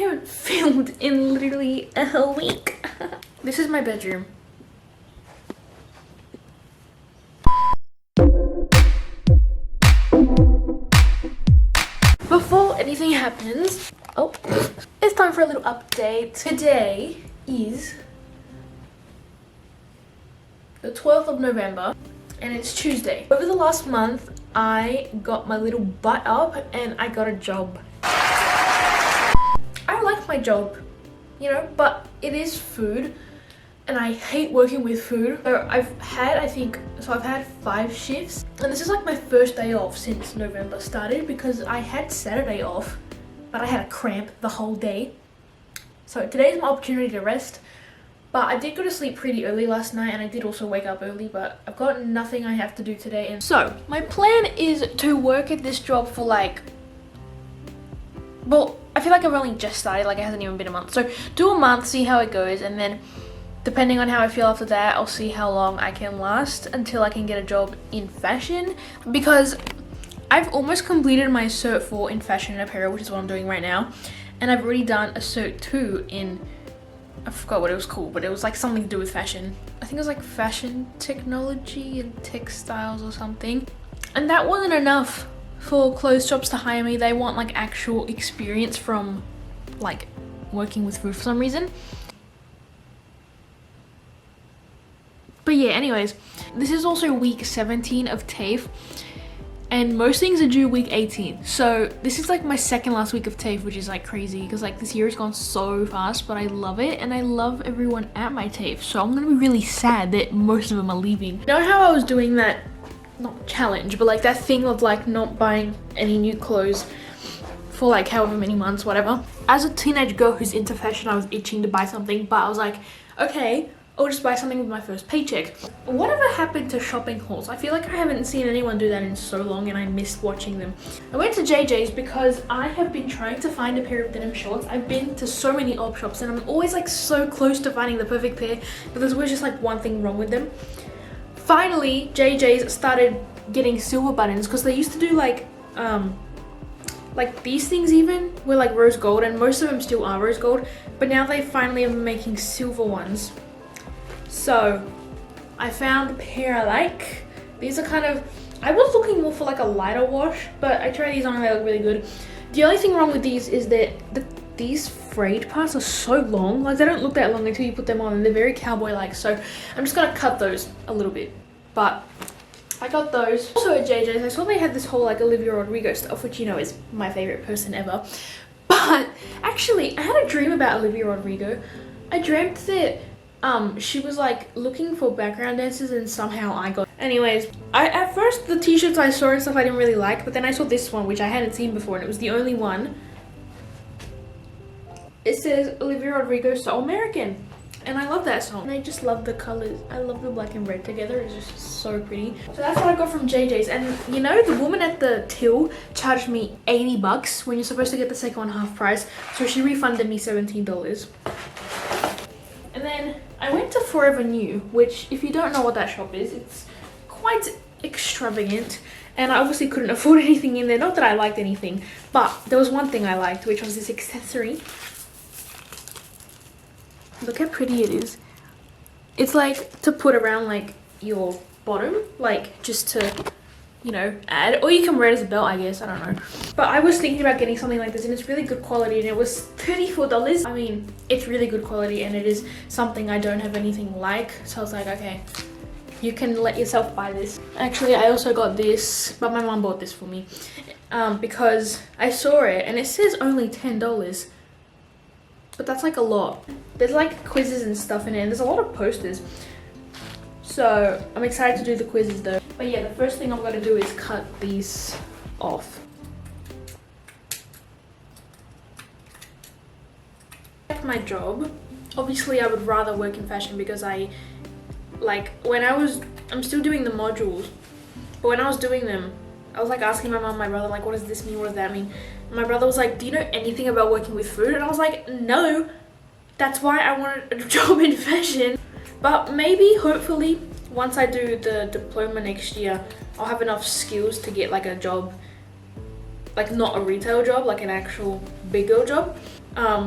haven't filmed in literally a whole week. This is my bedroom. Before anything happens, it's time for a little update. Today is the 12th of November and it's Tuesday. Over the last month, I got my little butt up and I got a job. I like my job, you know, but it is food and I hate working with food. So I've had 5 shifts and this is like my first day off since November started because I had Saturday off, but I had a cramp the whole day. So today's my opportunity to rest. But I did go to sleep pretty early last night and I did also wake up early, but I've got nothing I have to do today. And so my plan is to work at this job for like, well, I feel like I've only just started, like it hasn't even been a month. So do a month, see how it goes, and then depending on how I feel after that, I'll see how long I can last until I can get a job in fashion, because I've almost completed my Cert 4 in fashion and apparel, which is what I'm doing right now. And I've already done a Cert 2 in, I forgot what it was called, but it was like something to do with fashion. I think it was like fashion technology and textiles or something. And that wasn't enough for clothes shops to hire me. They want like actual experience from like working with food for some reason. But yeah, anyways, this is also week 17 of TAFE. And most things are due week 18. So this is like my second last week of TAFE, which is like crazy because like this year has gone so fast, but I love it and I love everyone at my TAFE. So I'm gonna be really sad that most of them are leaving. You know how I was doing that, not challenge, but like that thing of like not buying any new clothes for like however many months, whatever. As a teenage girl who's into fashion, I was itching to buy something, but I was like, okay, I'll just buy something with my first paycheck. Whatever happened to shopping hauls? I feel like I haven't seen anyone do that in so long and I missed watching them. I went to JJ's because I have been trying to find a pair of denim shorts. I've been to so many op shops and I'm always like so close to finding the perfect pair, but there's always just like one thing wrong with them. Finally, JJ's started getting silver buttons because they used to do like these things even were like rose gold, and most of them still are rose gold, but now they finally are making silver ones. So I found a pair I like. These are kind of, I was looking more for like a lighter wash, but I tried these on and they look really good. The only thing wrong with these is that these frayed parts are so long. Like they don't look that long until you put them on and they're very cowboy-like. So I'm just gonna cut those a little bit. But I got those. Also at JJ's, I saw they had this whole like Olivia Rodrigo stuff, which you know is my favorite person ever. But actually, I had a dream about Olivia Rodrigo. I dreamt that she was like looking for background dancers and somehow I got. Anyways, at first the t-shirts I saw and stuff I didn't really like, but then I saw this one which I hadn't seen before and it was the only one. It says Olivia Rodrigo So American and I love that song and I just love the colors. I love the black and red together. It's just so pretty. So that's what I got from JJ's, and you know the woman at the till charged me 80 bucks when you're supposed to get the second one half price, so she refunded me $17. And then I went to Forever New, which if you don't know what that shop is, it's quite extravagant and I obviously couldn't afford anything in there. Not that I liked anything, but there was one thing I liked, which was this accessory. Look how pretty it is. It's like to put around like your bottom, like just to, you know, add, or you can wear it as a belt, I guess, I don't know. But I was thinking about getting something like this and it's really good quality and it was $34. I mean, it's really good quality and it is something I don't have anything like. So I was like, okay, you can let yourself buy this. Actually, I also got this, but my mom bought this for me because I saw it and it says only $10. But that's like a lot. There's like quizzes and stuff in it and there's a lot of posters. So I'm excited to do the quizzes though. But yeah, the first thing I'm going to do is cut these off. Like my job, obviously I would rather work in fashion because I'm still doing the modules, but when I was doing them, I was like asking my mom and my brother like, what does this mean, what does that mean? And my brother was like, do you know anything about working with food? And I was like, no, that's why I wanted a job in fashion. But maybe, hopefully, once I do the diploma next year, I'll have enough skills to get like a job, like not a retail job, like an actual big girl job.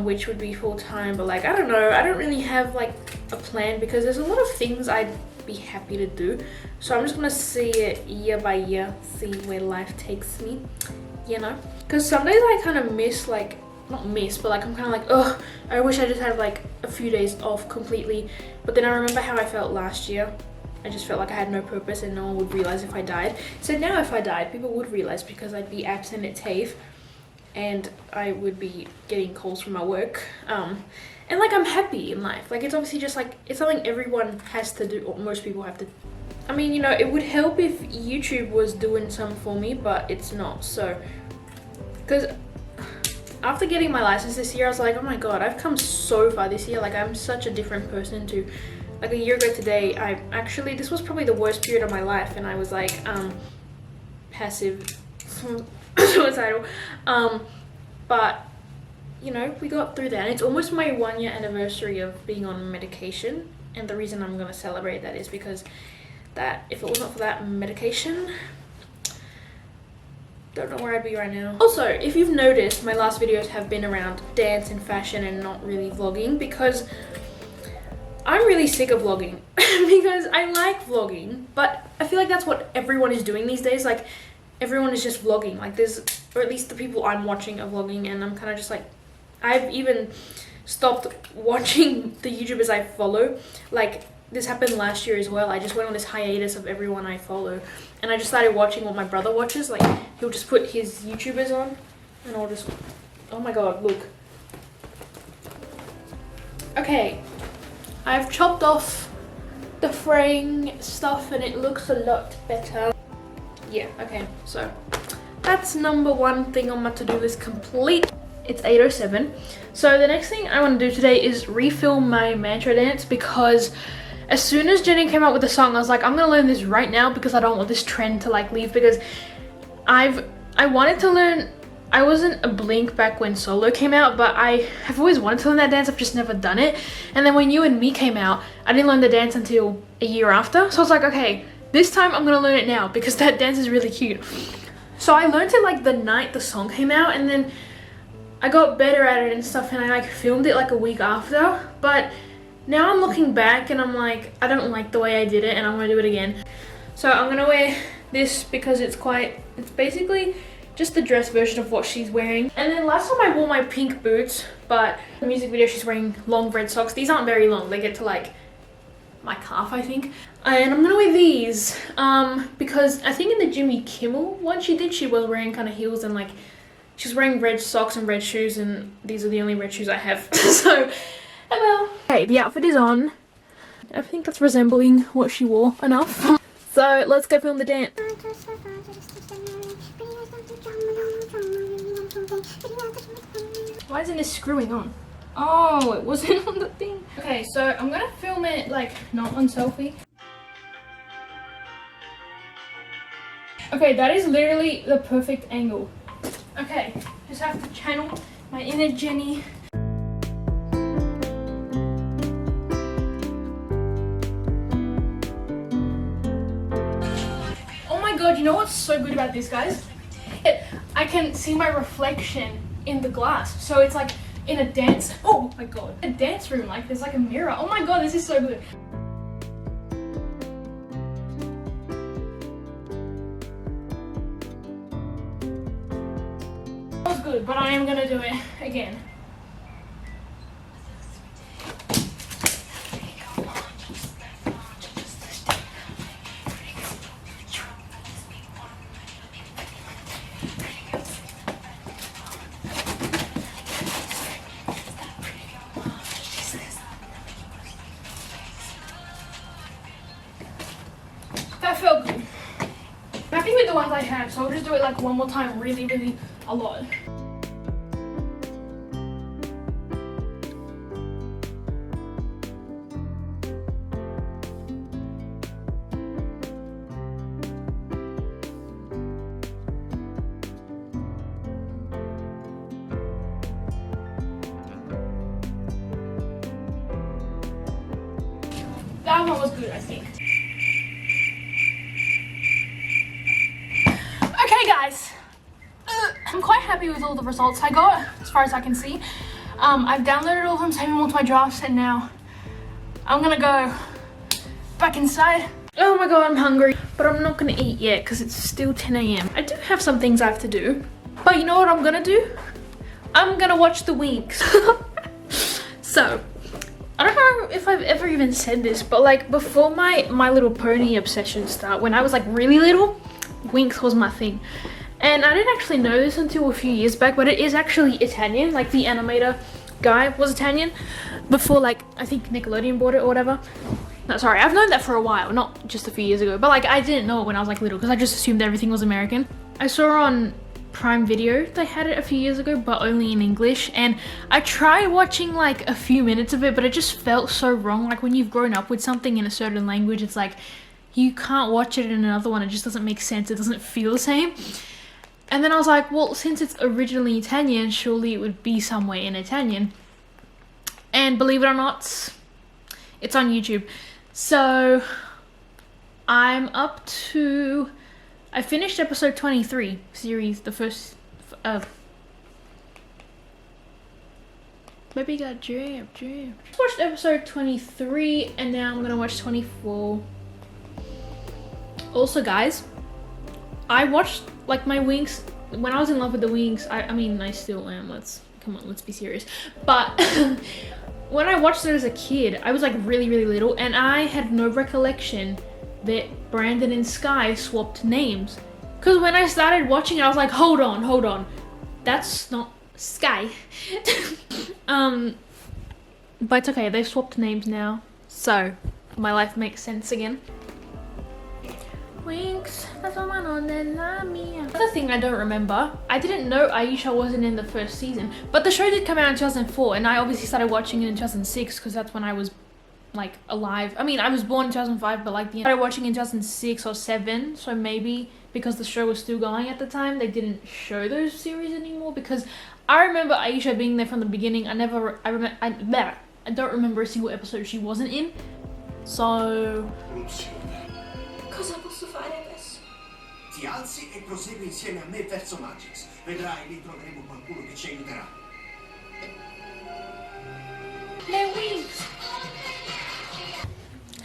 which would be full-time, but like I don't know, I don't really have like a plan because there's a lot of things I'd be happy to do, so I'm just gonna see it year by year, see where life takes me, you know, because some days I kind of miss, like not miss, but like I'm kind of like, oh, I wish I just had like a few days off completely. But then I remember how I felt last year. I just felt like I had no purpose and no one would realize if I died. So now if I died, people would realize because I'd be absent at TAFE and I would be getting calls from my work. And like I'm happy in life. Like it's obviously just like, it's something everyone has to do, or most people have to. I mean, you know, it would help if YouTube was doing some for me, but it's not. So, because after getting my license this year, I was like, oh my god, I've come so far this year. Like I'm such a different person to like a year ago today. This was probably the worst period of my life, and I was like passive suicidal, but you know, we got through that, and it's almost my 1-year anniversary of being on medication. And the reason I'm going to celebrate that is because that if it wasn't for that medication, don't know where I'd be right now. Also, if you've noticed, my last videos have been around dance and fashion and not really vlogging, because I'm really sick of vlogging because I like vlogging, but I feel like that's what everyone is doing these days. Like everyone is just vlogging, like there's, or at least the people I'm watching are vlogging, and I'm kind of just like, I've even stopped watching the YouTubers I follow. Like this happened last year as well. I just went on this hiatus of everyone I follow, and I just started watching what my brother watches. Like he'll just put his YouTubers on and I'll just, oh my god, look. Okay, I've chopped off the fraying stuff and it looks a lot better. Yeah, okay, so that's number one thing on my to-do list complete. It's 8:07. So the next thing I want to do today is refilm my mantra dance, because as soon as Jenny came out with the song, I was like, I'm gonna learn this right now because I don't want this trend to like leave, because I wanted to learn. I wasn't a Blink back when Solo came out, but I have always wanted to learn that dance. I've just never done it. And then when You and Me came out, I didn't learn the dance until a year after. So I was like, okay, this time I'm gonna learn it now because that dance is really cute. So I learned it like the night the song came out, and then I got better at it and stuff, and I like filmed it like a week after. But now I'm looking back and I'm like, I don't like the way I did it and I'm gonna do it again. So I'm gonna wear this because it's basically just the dress version of what she's wearing. And then last time I wore my pink boots, but in the music video she's wearing long red socks. These aren't very long, they get to like my calf, I think. And I'm gonna wear these because I think in the Jimmy Kimmel one she was wearing kind of heels, and like she's wearing red socks and red shoes, and these are the only red shoes I have. So, oh well. Okay, the outfit is on. I think that's resembling what she wore enough. So let's go film the dance. Why isn't this screwing on? Oh, it wasn't on the thing. Okay, so I'm gonna film it like not on selfie. Okay, that is literally the perfect angle. Okay, just have to channel my inner Jenny. Oh my god, you know what's so good about this, guys? I can see my reflection in the glass. So it's like in a dance, oh my god, a dance room, like there's like a mirror. Oh my god, this is so good. That was good, but I am gonna do it again. That felt good. I'm happy with the ones I have, so I'll just do it like one more time, really a lot. That one was good, I think. Okay guys, I'm quite happy with all the results I got, as far as I can see. I've downloaded all of them, saving them all to my drafts, and now I'm gonna go back inside. Oh my god, I'm hungry, but I'm not gonna eat yet because it's still 10 a.m. I do have some things I have to do, but you know what I'm gonna do? I'm gonna watch the Winx. So, I don't know if I've ever even said this, but like before my My Little Pony obsession started, when I was like really little, Winx was my thing. And I didn't actually know this until a few years back, but it is actually Italian. Like the animator guy was Italian before, like I think Nickelodeon bought it or whatever. No, sorry, I've known that for a while, not just a few years ago, but like I didn't know it when I was like little because I just assumed everything was American. I saw on Prime Video they had it a few years ago, but only in English, and I tried watching like a few minutes of it, but it just felt so wrong. Like when you've grown up with something in a certain language, it's like you can't watch it in another one. It just doesn't make sense. It doesn't feel the same. And then I was like, well, since it's originally Italian, surely it would be somewhere in Italian. And believe it or not, it's on YouTube. So I'm up to, I finished episode 23 series, the first, maybe got jammed. Watched episode 23 and now I'm gonna watch 24. Also guys, I watched like my Winx, when I was in love with the Winx, I mean I still am, let's be serious. But when I watched it as a kid, I was like really little, and I had no recollection that Brandon and Sky swapped names. Because when I started watching it, I was like, hold on, that's not Sky. But it's okay, they've swapped names now, so my life makes sense again. Winx, another thing I don't remember, I didn't know Aisha wasn't in the first season, but the show did come out in 2004, and I obviously started watching it in 2006 because that's when I was like alive. I mean, I was born in 2005, but like I started watching in 2006 or 7, so maybe because the show was still going at the time, they didn't show those series anymore, because I remember Aisha being there from the beginning. I don't remember a single episode she wasn't in, so... Cosa posso fare adesso? Ti alzi e prosegui insieme a me verso Magix. Vedrai, lì troveremo qualcuno che ci aiuterà. Le Winx!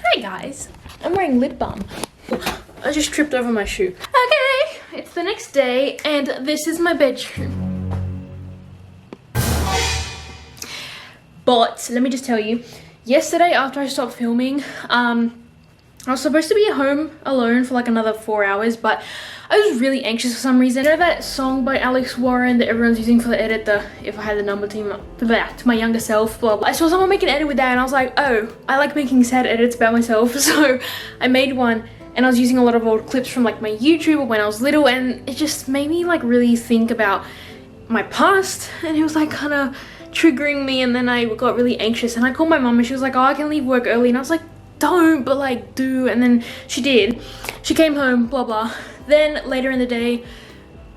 Hi guys, I'm wearing lip balm. I just tripped over my shoe. Okay, it's the next day and this is my bedroom. But let me just tell you, yesterday after I stopped filming, I was supposed to be at home alone for like another 4 hours, but I was really anxious for some reason. You know that song by Alex Warren that everyone's using for the edit, the If I Had the Number to my younger self, blah blah. I saw someone make an edit with that and I was like, oh, I like making sad edits about myself. So I made one and I was using a lot of old clips from like my YouTube when I was little, and it just made me like really think about my past, and it was like kind of triggering me, and then I got really anxious and I called my mom and she was like, oh, I can leave work early, and I was like, don't, but like do. And then she did. She came home, blah blah. Then later in the day,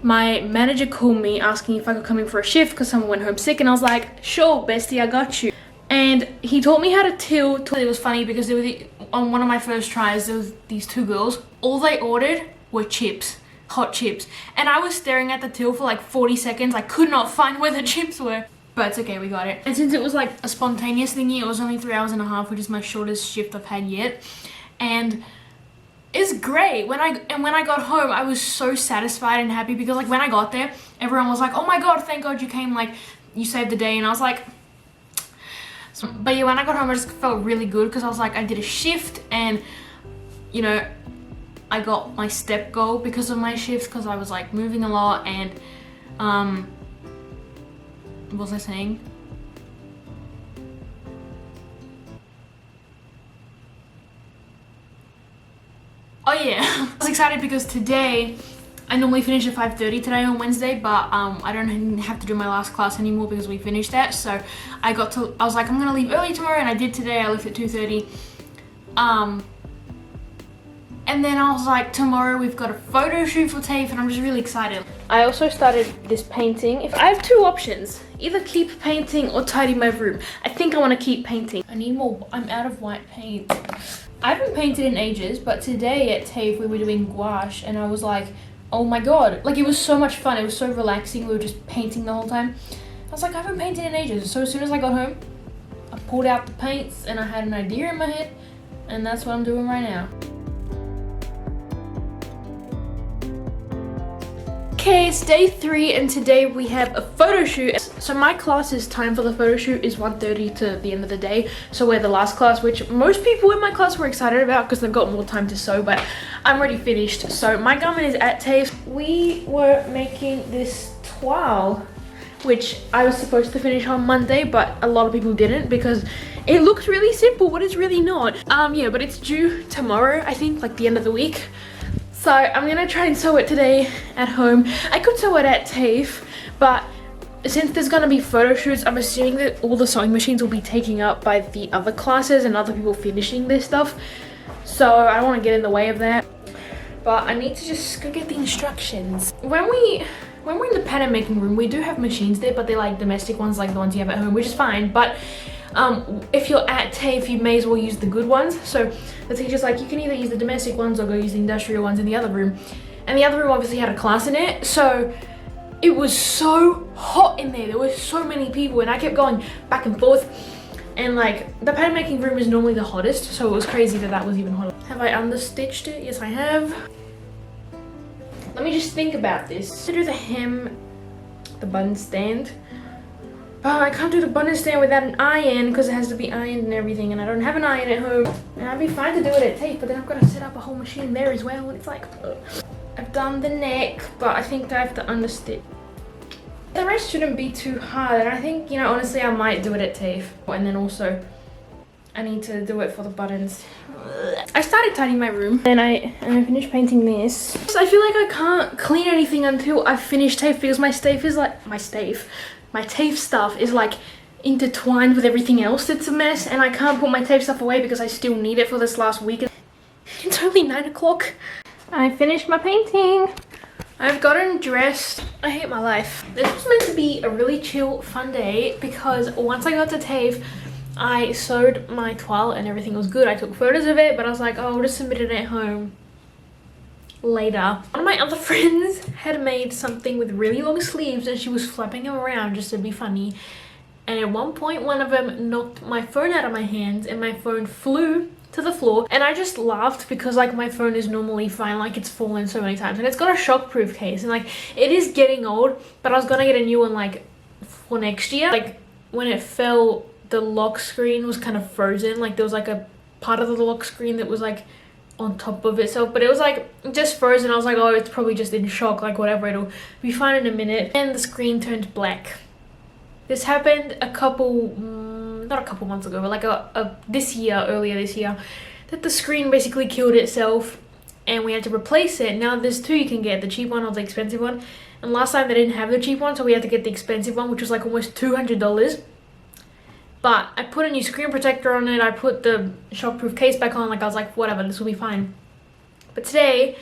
my manager called me asking if I could come in for a shift because someone went home sick, and I was like, sure bestie, I got you. And he taught me how to tilt. It was funny because there were on one of my first tries, there was these two girls, all they ordered were chips, hot chips, and I was staring at the till for like 40 seconds. I could not find where the chips were. But it's okay, we got it. And since it was like a spontaneous thingy, it was only 3 hours and a half, which is my shortest shift I've had yet. And it's great. When I got home, I was so satisfied and happy because like when I got there, everyone was like, oh my god, thank god you came, like you saved the day. And I was like, but yeah, when I got home, I just felt really good because I was like, I did a shift, and you know, I got my step goal because of my shift, because I was like moving a lot. And what was I saying? Oh yeah, I was excited because today, I normally finish at 5:30 today on Wednesday, but I don't have to do my last class anymore because we finished that. So I was like, I'm gonna leave early tomorrow, and I did today. I left at 2:30. And then I was like, tomorrow we've got a photo shoot for TAFE, and I'm just really excited. I also started this painting. If I have two options, either keep painting or tidy my room. I think I want to keep painting. I need more. I'm out of white paint. I haven't painted in ages, but today at TAFE we were doing gouache, and I was like, oh my god, like it was so much fun. It was so relaxing. We were just painting the whole time. was like, I haven't painted in ages. So as soon as I got home, I pulled out the paints and I had an idea in my head, and that's what I'm doing right now. Okay, it's day 3 and today we have a photo shoot. So my class's time for the photo shoot is 1:30 to the end of the day. So we're the last class, which most people in my class were excited about because they've got more time to sew, but I'm already finished. So my garment is at TAFE. We were making this toile, which I was supposed to finish on Monday, but a lot of people didn't because it looks really simple, but it's really not. Yeah, but it's due tomorrow, I think, like the end of the week. So I'm gonna try and sew it today at home. I could sew it at TAFE, but since there's gonna be photo shoots, I'm assuming that all the sewing machines will be taken up by the other classes and other people finishing this stuff. So I don't wanna get in the way of that. But I need to just go get the instructions. When we're in the pattern making room, we do have machines there, but they're like domestic ones, like the ones you have at home, which is fine. But if you're at TAFE, you may as well use the good ones. So the teacher's like, you can either use the domestic ones or go use the industrial ones in the other room. And the other room obviously had a class in it, so it was so hot in there. There were so many people and I kept going back and forth. And like, the pattern making room is normally the hottest, so it was crazy that that was even hotter. Have I understitched it? Yes, I have. Let me just think about this. To do the hem, the button stand. I can't do the button stand without an iron because it has to be ironed and everything, and I don't have an iron at home. And I'd be fine to do it at TAFE, but then I've got to set up a whole machine there as well, and it's like, ugh. I've done the neck, but I think I have to understitch. The rest shouldn't be too hard, and I think, you know, honestly, I might do it at TAFE. And then also, I need to do it for the buttons. I started tidying my room, and I finished painting this. So I feel like I can't clean anything until I finish TAFE because my TAFE is like, my TAFE stuff is like intertwined with everything else. It's a mess, and I can't put my TAFE stuff away because I still need it for this last week. It's only 9 o'clock. I finished my painting. I've gotten dressed. I hate my life. This was meant to be a really chill, fun day because once I got to TAFE, I sewed my toile and everything was good. I took photos of it, but I was like, oh, I'll just submit it at home later. One of my other friends had made something with really long sleeves and she was flapping them around just to be funny. And at one point, one of them knocked my phone out of my hands and my phone flew to the floor. And I just laughed because like my phone is normally fine, like it's fallen so many times. And it's got a shockproof case and like it is getting old, but I was gonna get a new one like for next year. Like when it fell, the lock screen was kind of frozen. Like there was like a part of the lock screen that was like on top of itself, but it was like just frozen. I was like, oh, it's probably just in shock, like whatever, it'll be fine in a minute. And the screen turned black. This happened a couple, not a couple months ago, but like earlier this year, that the screen basically killed itself and we had to replace it. Now there's two you can get, the cheap one or the expensive one. And last time they didn't have the cheap one, so we had to get the expensive one, which was like almost $200. But I put a new screen protector on it, I put the shockproof case back on, like I was like, whatever, this will be fine. But today,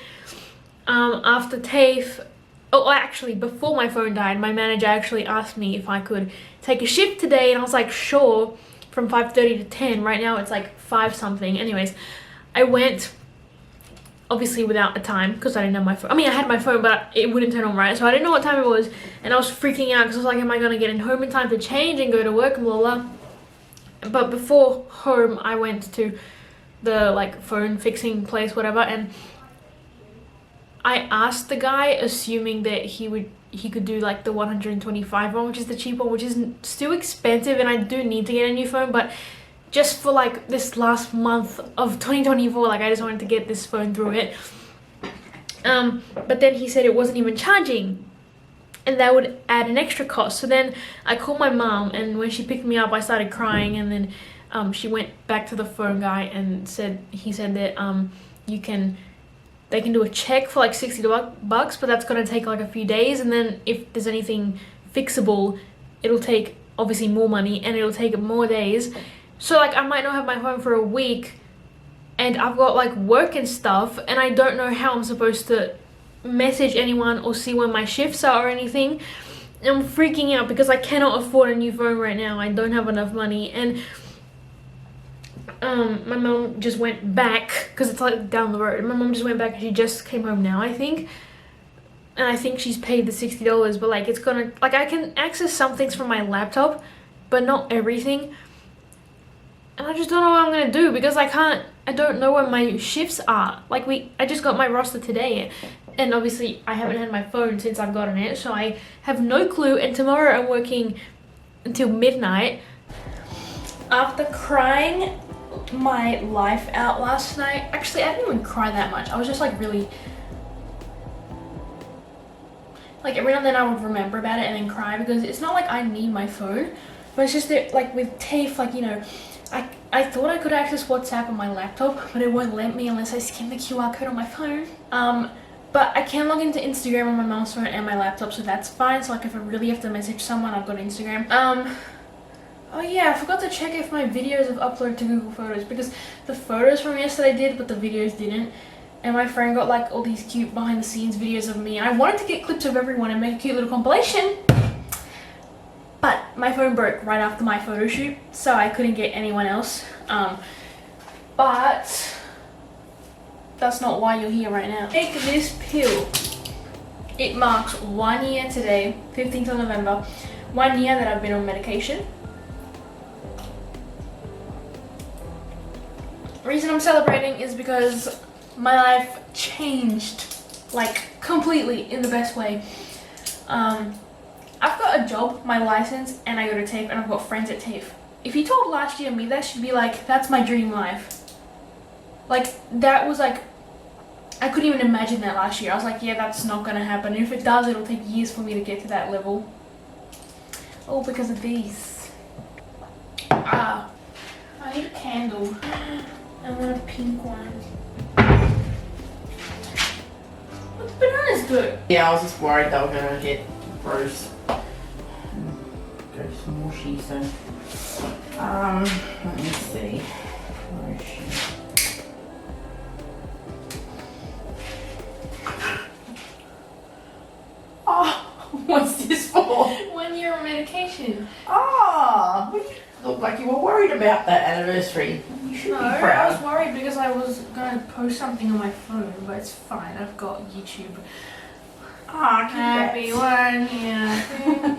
after TAFE, actually before my phone died, my manager actually asked me if I could take a shift today, and I was like, sure, from 5:30 to 10. Right now it's like 5 something. Anyways, I went, obviously without a time, because I didn't have my phone. I mean, I had my phone, but it wouldn't turn on right, so I didn't know what time it was, and I was freaking out, because I was like, am I gonna get in home in time to change and go to work and blah blah. But before home, I went to the like phone fixing place, whatever, and I asked the guy, assuming that he could do like the 125 one, which is the cheap one, which is still expensive, and I do need to get a new phone, but just for like this last month of 2024, like I just wanted to get this phone through it. But then he said it wasn't even charging, and that would add an extra cost. So then I called my mom, and when she picked me up, I started crying, and then she went back to the phone guy and he said that they can do a check for like $60, but that's gonna take like a few days, and then if there's anything fixable, it'll take obviously more money and it'll take more days. So like I might not have my phone for a week, and I've got like work and stuff, and I don't know how I'm supposed to message anyone or see when my shifts are or anything. And I'm freaking out because I cannot afford a new phone right now. I don't have enough money, and my mom just went back because it's like down the road. My mom just went back and she just came home now, I think. and I think she's paid the $60, but like it's gonna, like I can access some things from my laptop, but not everything. And I just don't know what I'm gonna do because I don't know when my shifts are. Like I just got my roster today, and obviously I haven't had my phone since I've gotten it, so I have no clue. And tomorrow I'm working until midnight. After crying my life out last night, actually I didn't even cry that much. I was just like really, like every now and then I would remember about it and then cry, because it's not like I need my phone, but it's just that like with TAFE, like, you know, I thought I could access WhatsApp on my laptop, but it won't let me unless I scan the QR code on my phone. But I can log into Instagram on my mom's phone and my laptop, so that's fine. So like if I really have to message someone, I've got Instagram. Oh yeah, I forgot to check if my videos have uploaded to Google Photos, because the photos from yesterday did, but the videos didn't. And my friend got like all these cute behind the scenes videos of me, and I wanted to get clips of everyone and make a cute little compilation. But my phone broke right after my photo shoot, so I couldn't get anyone else. But that's not why you're here right now. Take this pill. It marks 1 year today, 15th of November. 1 year that I've been on medication. The reason I'm celebrating is because my life changed, like completely, in the best way. I've got a job, my license, and I go to TAFE, and I've got friends at TAFE. If you told last year me that, she'd be like, that's my dream life. Like, that was like, I couldn't even imagine that last year. I was like, yeah, that's not gonna happen. And if it does, it'll take years for me to get to that level. Oh, because of these. I need a candle. I want a pink one. What the bananas do? Yeah, I was just worried they were gonna get gross. Go some mushy, so let me see. Where is she? Oh, what's this for? 1 year of medication. Oh, you look like you were worried about that anniversary. You should No, be I proud. was worried because I was gonna post something on my phone, but it's fine. I've got YouTube. Ah, Happy 1 year.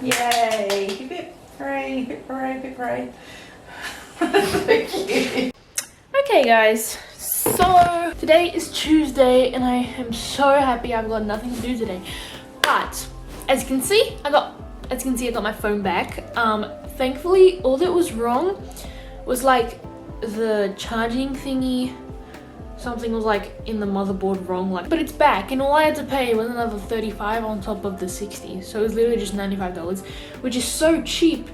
Yay! Hip hooray, hip hooray, hip hooray. So cute. Okay guys, so today is Tuesday and I am so happy I've got nothing to do today. But as you can see, I got my phone back. Thankfully all that was wrong was like the charging thingy. Something was like in the motherboard wrong, like, but it's back, and all I had to pay was another $35 on top of the $60, so it was literally just $95, which is so cheap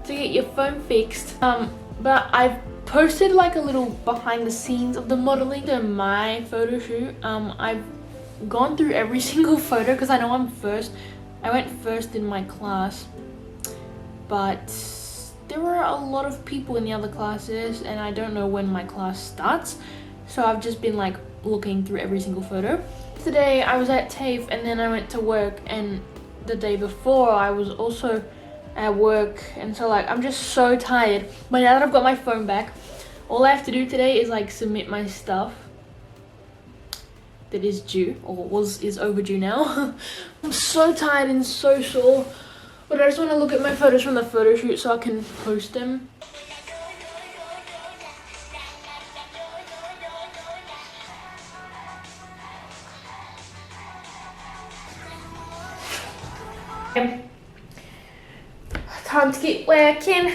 to get your phone fixed. But I've posted like a little behind the scenes of the modeling to my photo shoot. I've gone through every single photo because I know I'm first. I went first in my class, but there were a lot of people in the other classes, and I don't know when my class starts. So I've just been like looking through every single photo. Today I was at TAFE and then I went to work, and the day before I was also at work, and so like I'm just so tired. But now that I've got my phone back, all I have to do today is like submit my stuff that is due, or is overdue now. I'm so tired and so sore, but I just want to look at my photos from the photo shoot so I can post them. Time to get working.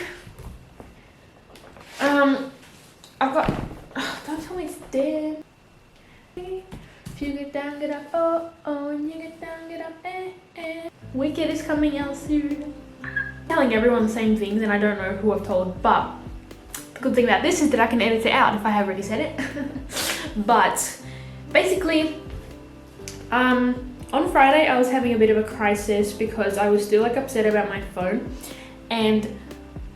I've got, don't tell me it's dead. If you get down, get up, oh, oh, and you get down, get up, eh, eh. Wicked is coming out soon. I'm telling everyone the same things and I don't know who I've told, but the good thing about this is that I can edit it out if I have already said it. But basically, on Friday I was having a bit of a crisis because I was still like upset about my phone, and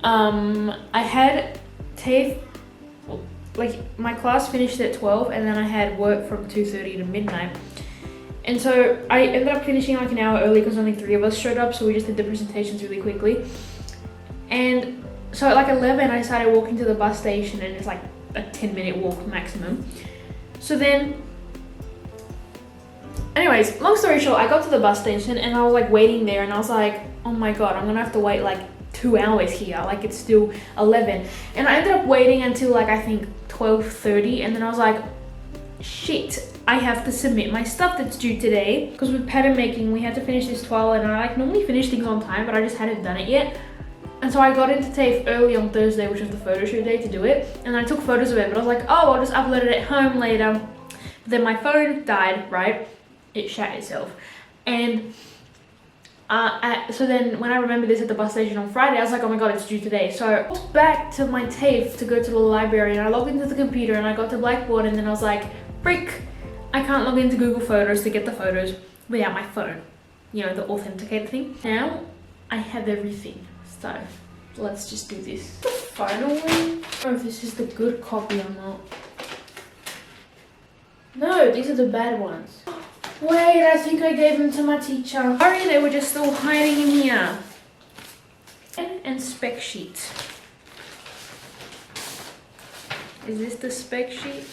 I had TAFE, like my class finished at 12 and then I had work from 2:30 to midnight, and so I ended up finishing like an hour early because only 3 of us showed up, so we just did the presentations really quickly. And so at like 11 I started walking to the bus station, and it's like a 10-minute walk maximum. So then Anyways, long story short, I got to the bus station and I was like waiting there and I was like, oh my god, I'm gonna have to wait like 2 hours here, like it's still 11. And I ended up waiting until like I think 12:30, and then I was like, shit, I have to submit my stuff that's due today, because with pattern making we had to finish this 12, and I like normally finish things on time, but I just hadn't done it yet. And so I got into TAFE early on Thursday, which was the photo shoot day, to do it, and I took photos of it, but I was like, oh, I'll just upload it at home later. But then my phone died, right? It shat itself. And so then when I remembered this at the bus station on Friday, I was like, oh my god, it's due today. So I walked back to my TAFE to go to the library, and I logged into the computer and I got to Blackboard, and then I was like, frick, I can't log into Google Photos to get the photos without my phone. You know, the authenticator thing. Now I have everything. So let's just do this. The final one. I don't know if this is the good copy or not. No, these are the bad ones. Wait, I think I gave them to my teacher. Sorry, they were just still hiding in here. And spec sheet. Is this the spec sheet?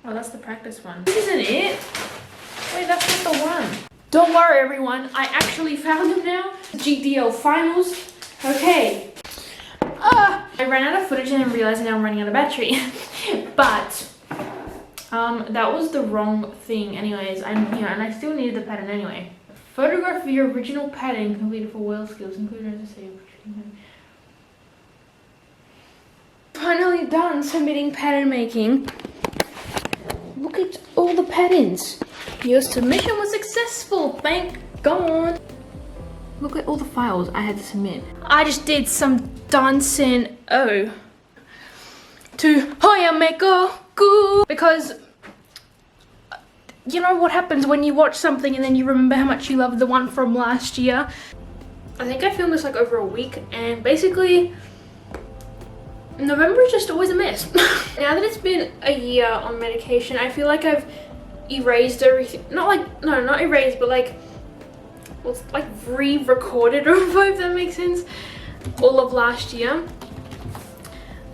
Oh, that's the practice one. This isn't it. Wait, that's not the one. Don't worry, everyone. I actually found them now. GDL finals. Okay. I ran out of footage and then realized now I'm running out of battery. But that was the wrong thing. Anyways, I'm here and I still needed the pattern anyway. Photograph the original pattern completed for World Skills, including as I say. Finally done submitting pattern making. Look at all the patterns. Your submission was successful, thank God. Look at all the files I had to submit. I just did some dancing to Hayameko Gu, because you know what happens when you watch something and then you remember how much you loved the one from last year. I think I filmed this like over a week, and basically November is just always a mess. Now that it's been a year on medication, I feel like I've erased everything. Not erased, but like, well, like re-recorded over, if that makes sense, all of last year.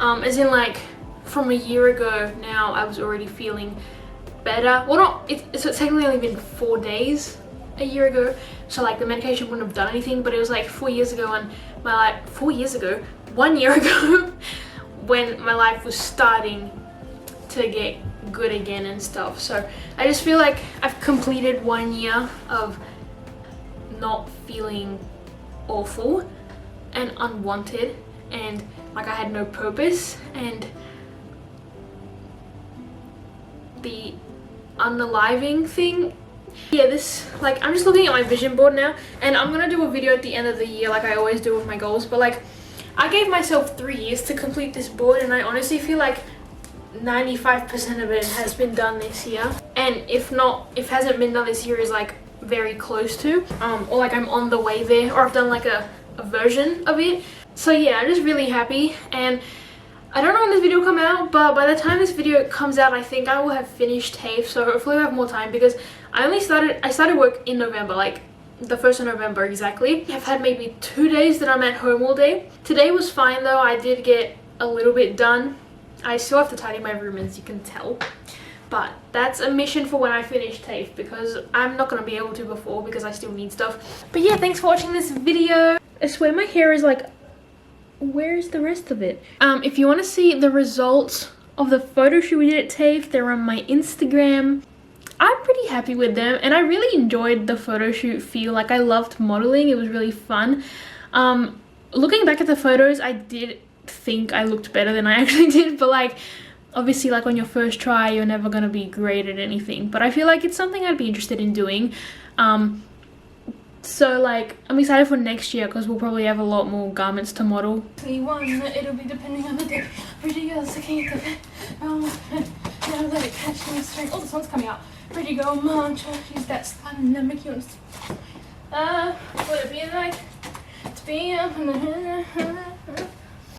As in like from a year ago now, I was already feeling better. Well, it's technically only been 4 days a year ago, so like the medication wouldn't have done anything, but it was like 4 years ago, and my life, 4 years ago, 1 year ago, when my life was starting to get good again and stuff. So I just feel like I've completed 1 year of not feeling awful and unwanted, and like I had no purpose, and the unaliving thing. Yeah, this, like, I'm just looking at my vision board now, and I'm gonna do a video at the end of the year like I always do with my goals, but like I gave myself 3 years to complete this board, and I honestly feel like 95% of it has been done this year, and if hasn't been done this year is like very close to, or like I'm on the way there, or I've done like a version of it. So yeah, I'm just really happy, and I don't know when this video will come out, but by the time this video comes out, I think I will have finished TAFE, so hopefully I'll have more time, because I started work in November, like the 1st of November exactly. I've had maybe 2 days that I'm at home all day. Today was fine though, I did get a little bit done. I still have to tidy my room, as you can tell, but that's a mission for when I finish TAFE, because I'm not going to be able to before, because I still need stuff. But yeah, thanks for watching this video. I swear my hair is like, where's the rest of it? If you want to see the results of the photo shoot we did at TAFE, they're on my Instagram. I'm pretty happy with them, and I really enjoyed the photo shoot feel. Like, I loved modeling, it was really fun. Looking back at the photos, I did think I looked better than I actually did, but like obviously like on your first try you're never gonna be great at anything, but I feel like it's something I'd be interested in doing. So like I'm excited for next year, because we'll probably have a lot more garments to model. It'll be depending on the day. Pretty girls looking at the now let it catch me straight. Oh, the sun's coming out. Pretty girl mantra, use that dynamic units. Would it be like to be